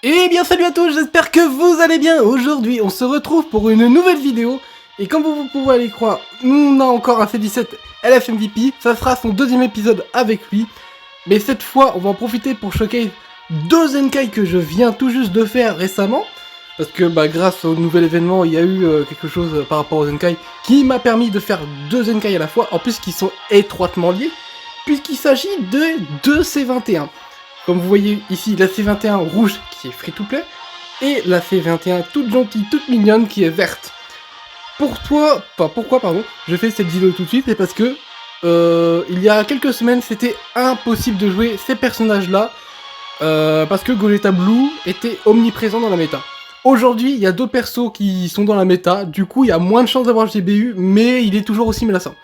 Eh bien salut à tous, j'espère que vous allez bien. Aujourd'hui on se retrouve pour une nouvelle vidéo. Et comme vous pouvez aller croire, on a encore un C17 LFMVP. Ça sera son deuxième épisode avec lui. Mais cette fois on va en profiter pour choquer deux Zenkai que je viens tout juste de faire récemment. Parce que grâce au nouvel événement il y a eu quelque chose par rapport aux Zenkai qui m'a permis de faire deux Zenkai à la fois. En plus qui sont étroitement liés. Puisqu'il s'agit de deux C21. Comme vous voyez ici, la C21 rouge qui est free to play, et la C21 toute gentille, toute mignonne qui est verte. Pourquoi je fais cette vidéo tout de suite, c'est parce que il y a quelques semaines, c'était impossible de jouer ces personnages-là, parce que Gogeta Blue était omniprésent dans la méta. Aujourd'hui, il y a d'autres persos qui sont dans la méta, du coup il y a moins de chances d'avoir GBU, mais il est toujours aussi menaçant.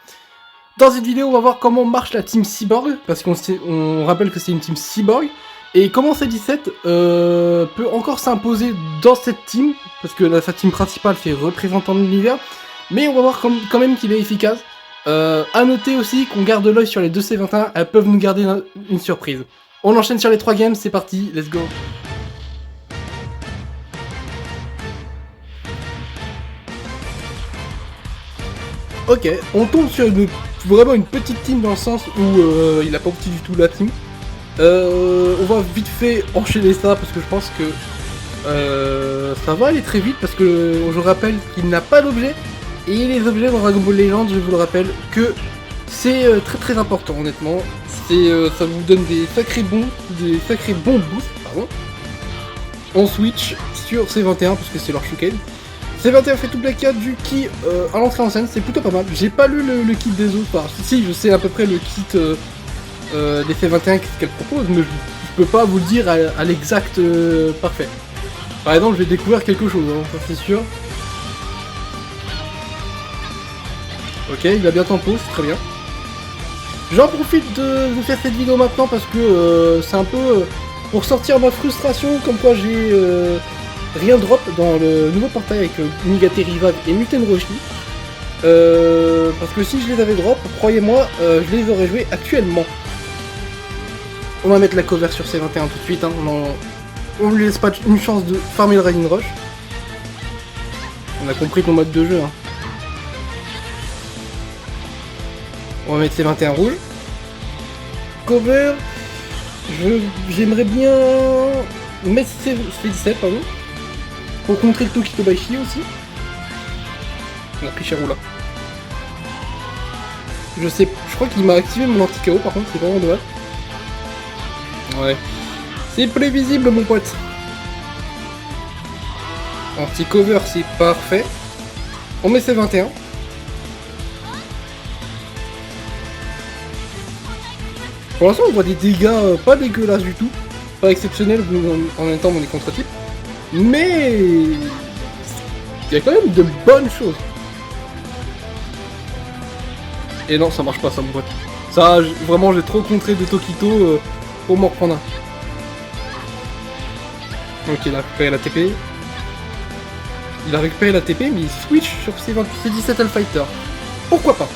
Dans cette vidéo, on va voir comment marche la team Cyborg, parce qu'on rappelle que c'est une team Cyborg, et comment C17 peut encore s'imposer dans cette team, parce que sa team principale fait représentant de l'univers, mais on va voir quand même qu'il est efficace. A noter aussi qu'on garde l'œil sur les deux C21, elles peuvent nous garder une surprise. On enchaîne sur les 3 games, c'est parti, let's go. Ok, on tombe sur vraiment une petite team dans le sens où il a pas petit du tout la team. On va vite fait enchaîner ça parce que je pense que ça va aller très vite parce que je rappelle qu'il n'a pas d'objet. Et les objets dans Dragon Ball Legends, je vous le rappelle, que c'est très important honnêtement. Ça vous donne des sacrés bons boosts, pardon. On switch sur C21 parce que c'est leur showcase. C21 fait tout Black 4 du ki à l'entrée en scène, c'est plutôt pas mal. J'ai pas lu le kit des autres, enfin, si je sais à peu près le kit des C21 qu'est-ce qu'elle propose, mais je peux pas vous le dire à l'exact parfait. Par exemple, je vais découvrir quelque chose, hein, ça c'est sûr. Ok, il a bien tempo, c'est très bien. J'en profite de faire cette vidéo maintenant parce que c'est un peu pour sortir ma frustration, comme quoi j'ai rien drop dans le nouveau portail avec Nigate Rival et Muten Roshi. Parce que si je les avais drop, croyez-moi, je les aurais joués actuellement. On va mettre la cover sur C21 tout de suite, hein. On lui laisse pas une chance de farmer le Rising Rush. On a compris ton mode de jeu, hein. On va mettre C21 rouge. Cover, j'aimerais bien mettre C17, pardon. Pour contrer le Tokito Baishi aussi. On a pris Cherou là. Je crois qu'il m'a activé mon anti-KO par contre, c'est vraiment dommage. Ouais. C'est prévisible mon pote. Anti-cover c'est parfait. On met C21. Pour l'instant on voit des dégâts pas dégueulasses du tout. Pas exceptionnels, en même temps on est contre-type. Mais il y a quand même de bonnes choses. Et non, ça marche pas ça mon pote. Ça, vraiment j'ai trop contré de Tokito pour m'en reprendre un. Ok, il a récupéré la TP. Il a récupéré la TP mais il switch sur C17 Alfighter. Pourquoi pas?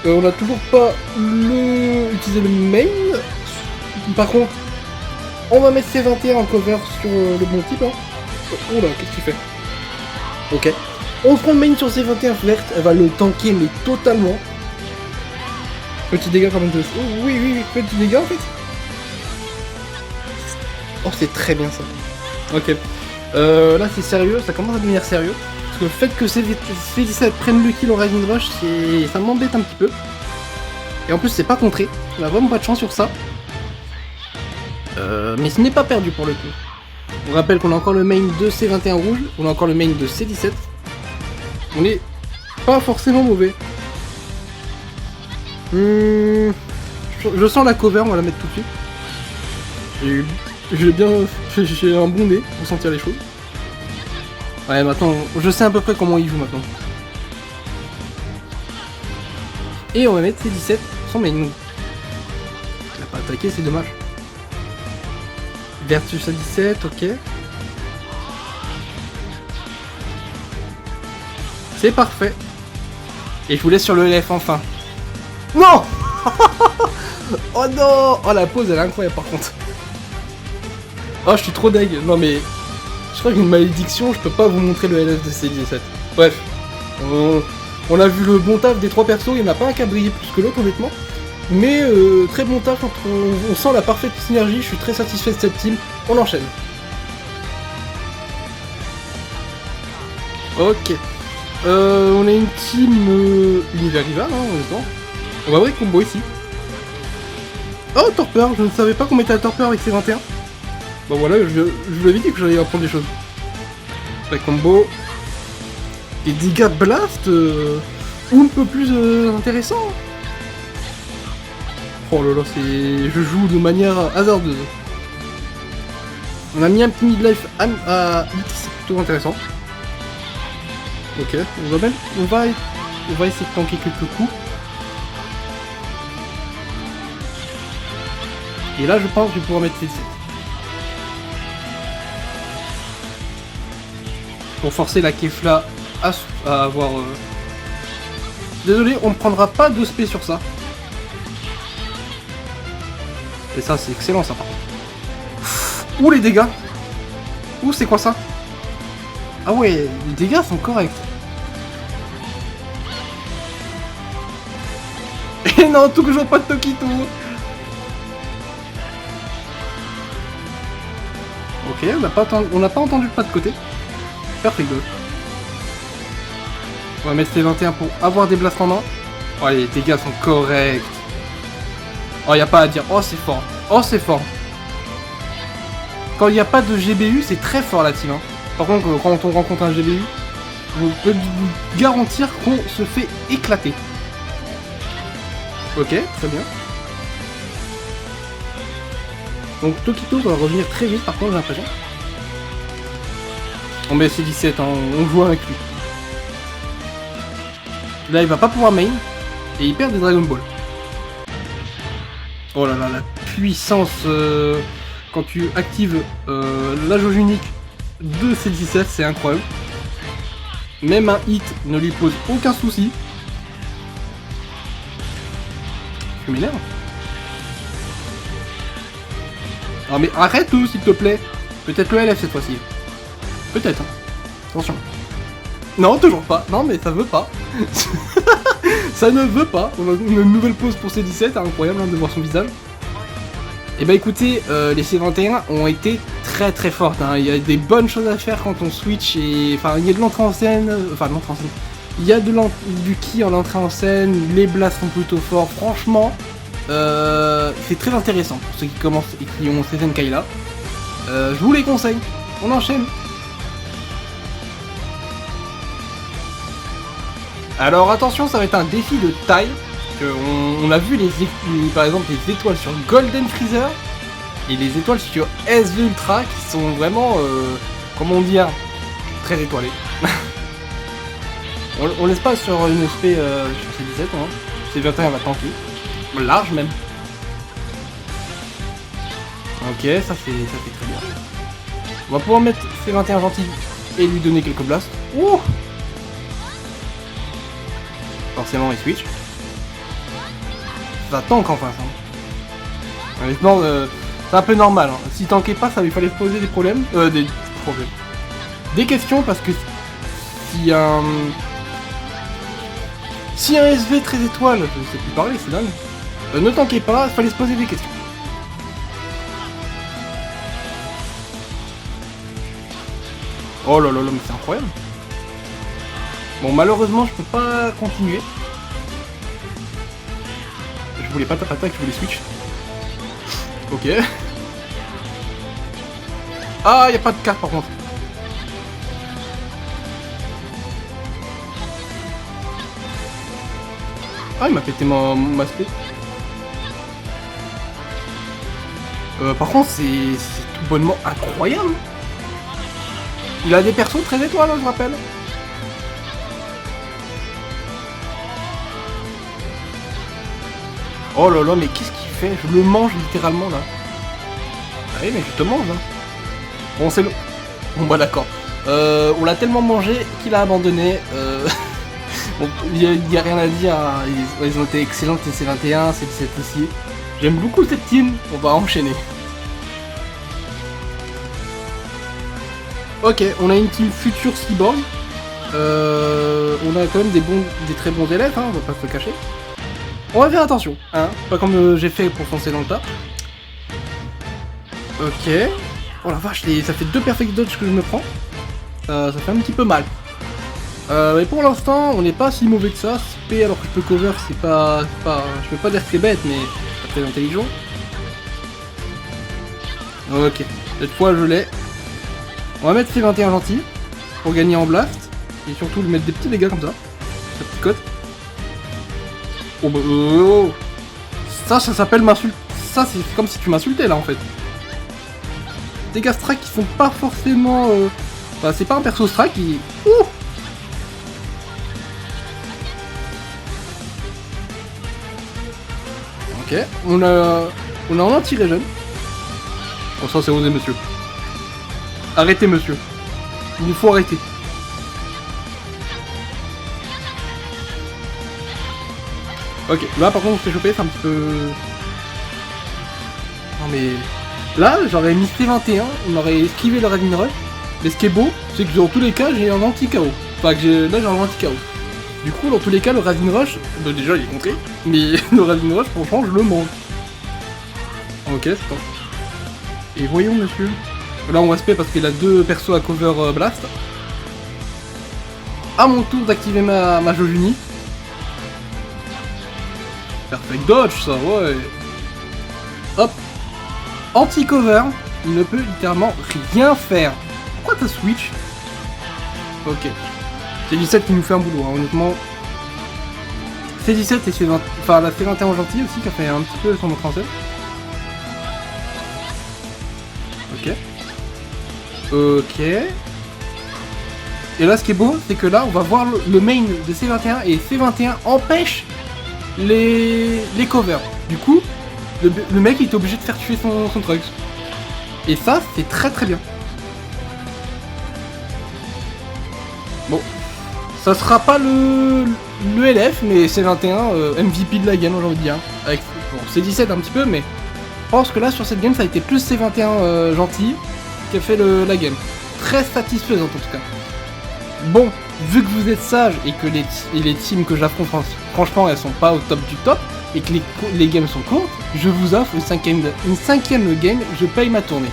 On a toujours pas utilisé le main. Par contre, on va mettre C21 en cover sur le bon type. Hein. Oh là, qu'est-ce qu'il fait? Ok. On prend le main sur C21 verte. Elle va le tanker, mais totalement. Petit dégât quand même de... Oh, oui, petit dégât en fait. Oh, c'est très bien ça. Ok. Là, c'est sérieux. Ça commence à devenir sérieux. Parce que le fait que C17 prenne le kill au Rising Rush, ça m'embête un petit peu. Et en plus, c'est pas contré. On a vraiment pas de chance sur ça. Mais ce n'est pas perdu pour le coup. On rappelle qu'on a encore le main de C21 rouge, on a encore le main de C17. On est pas forcément mauvais. Je sens la cover, on va la mettre tout de suite. J'ai un bon nez pour sentir les choses. Ouais, maintenant, je sais à peu près comment il joue maintenant. Et on va mettre C17 son main. Il n'a pas attaqué, c'est dommage. Vertus à 17, ok. C'est parfait. Et je vous laisse sur le LF enfin. Non. Oh non. Oh la pause elle est incroyable par contre. Oh, je suis trop deg. Non mais, je crois qu'une malédiction, je peux pas vous montrer le LF de C17. Bref, on a vu le bon taf des 3 persos, il n'y en a pas un qui a brillé plus que l'autre honnêtement. Mais très bon taf, on sent la parfaite synergie, je suis très satisfait de cette team, on enchaîne. Ok. On a une team univers rival, hein, honnêtement. On va voir combo ici. Oh, torpeur, je ne savais pas qu'on mettait la torpeur avec C21. Bon voilà, je vous avais dit que j'allais apprendre des choses. La combo. Et dégâts blast, un peu plus intéressant. Oh là là, je joue de manière hasardeuse. On a mis un petit midlife à hit, c'est plutôt intéressant. Ok, on va essayer de tanker quelques coups. Et là, je pense que je vais pouvoir mettre C17. Pour forcer la Kefla à avoir... Désolé, on ne prendra pas de spé sur ça. Et ça, c'est excellent, ça, par contre. Ouh, les dégâts. Ouh, c'est quoi ça? Ah ouais, les dégâts sont corrects. Et non, toujours pas de Tokito. Ok, on n'a pas entendu le pas de côté. Perfect. On va mettre les 21 pour avoir des blasts en main. Oh, les dégâts sont corrects. Oh, y a pas à dire. Oh, c'est fort. Oh, c'est fort. Quand il n'y a pas de GBU, c'est très fort la team. Hein. Par contre, quand on rencontre un GBU, je peux vous garantir qu'on se fait éclater. Ok, très bien. Donc Tokito va revenir très vite par contre, j'ai l'impression. On met C17, hein, on joue avec lui. Là il va pas pouvoir main, et il perd des Dragon Ball. Oh là là, la puissance quand tu actives la jauge unique de C17, c'est incroyable. Même un hit ne lui pose aucun souci. Je m'énerve. Non mais arrête tout s'il te plaît. Peut-être le LF cette fois-ci. Peut-être. Hein. Attention. Non, toujours pas. Non mais ça veut pas. Ça ne veut pas. On a une nouvelle pause pour C17. Incroyable hein, de voir son visage. Et bah écoutez, les C21 ont été très très fortes. Hein. Il y a des bonnes choses à faire quand on switch. Et enfin il y a de l'entrée en scène. Enfin de l'entrée en scène. Il y a du ki en entrée en scène. Les blasts sont plutôt forts. Franchement. C'est très intéressant pour ceux qui commencent et qui ont Season Kayla. Je vous les conseille. On enchaîne. Alors attention, ça va être un défi de taille. On a vu par exemple les étoiles sur Golden Freezer et les étoiles sur SV Ultra qui sont vraiment, comment dire, très étoilées. on laisse pas sur une SP sur C17, hein. C21 va tanker. Large même. Ok, ça fait très bien. On va pouvoir mettre C21 gentil et lui donner quelques blasts. Ouh. Forcément il switch. Ça tank en face. Hein. Honnêtement, c'est un peu normal. Hein. Si tankait pas, ça lui fallait poser des problèmes. Des questions parce que si un SV 13 étoiles, je sais plus parler, c'est dingue. Ne tanquez pas, il fallait se poser des questions. Oh là là là, mais c'est incroyable. Bon, malheureusement, je peux pas continuer. Je voulais pas taper attaque, je voulais switch. Ok. Ah, y a pas de carte par contre. Ah, il m'a pété ma spé. Par contre, c'est tout bonnement incroyable. Il a des persos 13 étoiles, hein, je rappelle. Oh là là, mais qu'est-ce qu'il fait? Je le mange littéralement là. Ah oui, mais je te mange. Hein. Bon, c'est le... Bon, bah d'accord. On l'a tellement mangé qu'il a abandonné. Bon, il n'y a rien à dire. Hein. Ils ont été excellents, C21, C17 aussi. J'aime beaucoup cette team. On va enchaîner. Ok, on a une team future cyborg. On a quand même des très bons élèves, hein, on va pas se le cacher. On va faire attention, hein, pas comme j'ai fait pour foncer dans le tas. Ok. Oh la vache, ça fait 2 perfect dodge que je me prends. Ça fait un petit peu mal. Mais pour l'instant, on n'est pas si mauvais que ça. Spé alors que je peux cover, c'est pas... Je peux pas dire que c'est bête, mais c'est pas très intelligent. Ok, cette fois je l'ai. On va mettre C21 gentil pour gagner en blast. Et surtout lui mettre des petits dégâts comme ça. Ça picote. Oh bah oh. Ça s'appelle m'insulter. Ça c'est comme si tu m'insultais là en fait. Dégâts strike qui sont pas forcément... Bah c'est pas un perso strike qui... Ouh. Ok, on a un anti-regen. Oh ça c'est osé monsieur. Arrêtez monsieur. Il nous faut arrêter. Ok, là par contre on se fait choper, c'est un petit peu... Non mais... Là j'aurais mis C21, on aurait esquivé le Ravine Rush. Mais ce qui est beau, c'est que dans tous les cas j'ai un anti-KO. Enfin que là j'ai un anti-KO. Du coup dans tous les cas le Ravine Rush, bah, déjà il est contré. Mais le Ravine Rush franchement je le mange. Ok c'est pas... Et voyons monsieur. Là on va spé parce qu'il a 2 persos à cover blast. À mon tour d'activer ma Jojuni. Perfect dodge ça, ouais. Hop. Anti-cover. Il ne peut littéralement rien faire. Pourquoi t'as switch? Ok. C'est 17 qui nous fait un boulot, hein, honnêtement. C'est 17 et C20... Enfin la C21 gentil aussi qui a fait un petit peu son autre français. Ok. Ok. Et là ce qui est beau, c'est que là on va voir le main de C21 et C21 empêche les covers. Du coup, le mec il est obligé de faire tuer son Trunks. Et ça, c'est très très bien. Bon. Ça sera pas le LF, mais C21 MVP de la game, j'ai envie de dire. Avec, bon, C17 un petit peu, mais je pense que là sur cette game ça a été plus C21 gentil qui a fait la game. Très satisfaisante en tout cas. Bon, vu que vous êtes sage et que les teams que j'affronte, franchement, elles sont pas au top du top, et que les games sont courtes, je vous offre une cinquième game, je paye ma tournée.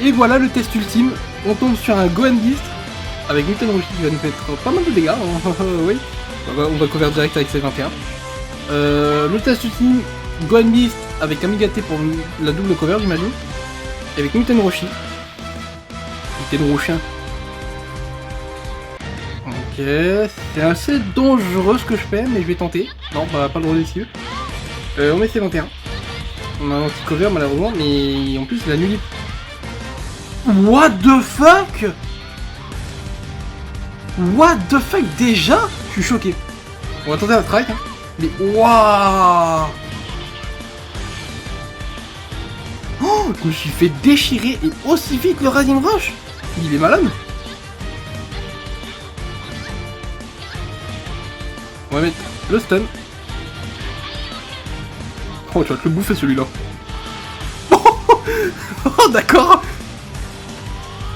Et voilà le test ultime, on tombe sur un Gohan Beast, avec Mutant Roshi qui va nous mettre pas mal de dégâts, oui, on va couvrir direct avec C21. Le test ultime, Gohan Beast avec Amigate pour la double cover j'imagine, et avec Mutant Roshi. Chien. Ok, c'est assez dangereux ce que je fais, mais je vais tenter. Non, pas le droit d'esquive. On met C21. On a un anti-cover malheureusement, mais en plus la nuit. What the fuck? What the fuck déjà? Je suis choqué. On va tenter un strike. Hein. Mais waouh! Oh, je me suis fait déchirer et aussi vite le Rising Rush. Il est malade. On va mettre le stun. Oh, tu vas te le bouffer celui-là. Oh, d'accord.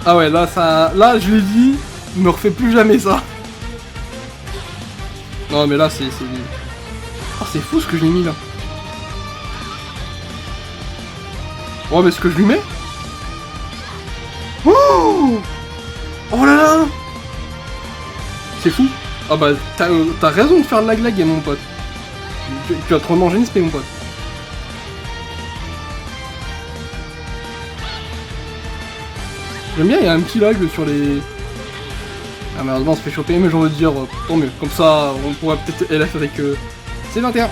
Ah ouais, là, là, je l'ai dit, ne refais plus jamais ça. Non, mais là, c'est... Oh, c'est fou ce que j'ai mis là. Oh, mais ce que je lui mets. Oh, oh là là. C'est fou. Ah bah, t'as raison de faire le lag mon pote. Tu vas trop manger une spé, mon pote. J'aime bien, il y a un petit lag sur les... Ah malheureusement on se fait choper, mais j'ai envie de dire, tant mieux. Comme ça, on pourra peut-être LF avec C21.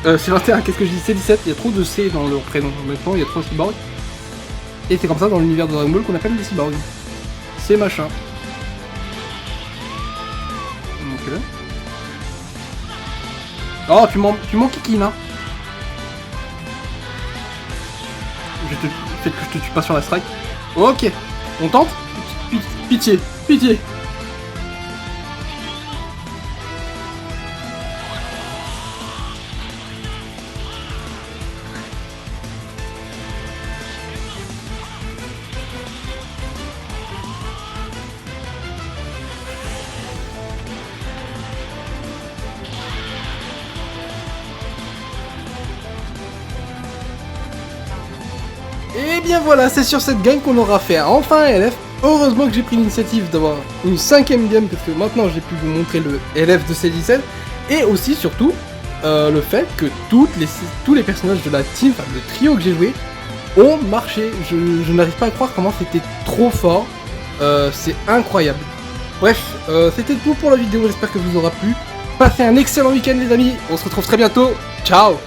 C21, qu'est-ce que je dis? C17, il y a trop de C dans leur prénom. En même temps, il y a trop de cyborgs. Et c'est comme ça dans l'univers de Dragon Ball qu'on appelle les cyborgs. C'est machin. Ok. Oh, tu m'enquiquines, hein. Faites que je te tue pas sur la strike. Ok. On tente? Pitié. Pitié. Et bien voilà, c'est sur cette game qu'on aura fait enfin un LF. Heureusement que j'ai pris l'initiative d'avoir une 5ème game, parce que maintenant j'ai pu vous montrer le LF de C17. Et aussi, surtout, le fait que tous les personnages de la team, enfin le trio que j'ai joué, ont marché. Je n'arrive pas à croire comment c'était trop fort. C'est incroyable. Bref, c'était tout pour la vidéo, j'espère que vous aura plu. Passez un excellent week-end les amis, on se retrouve très bientôt, ciao.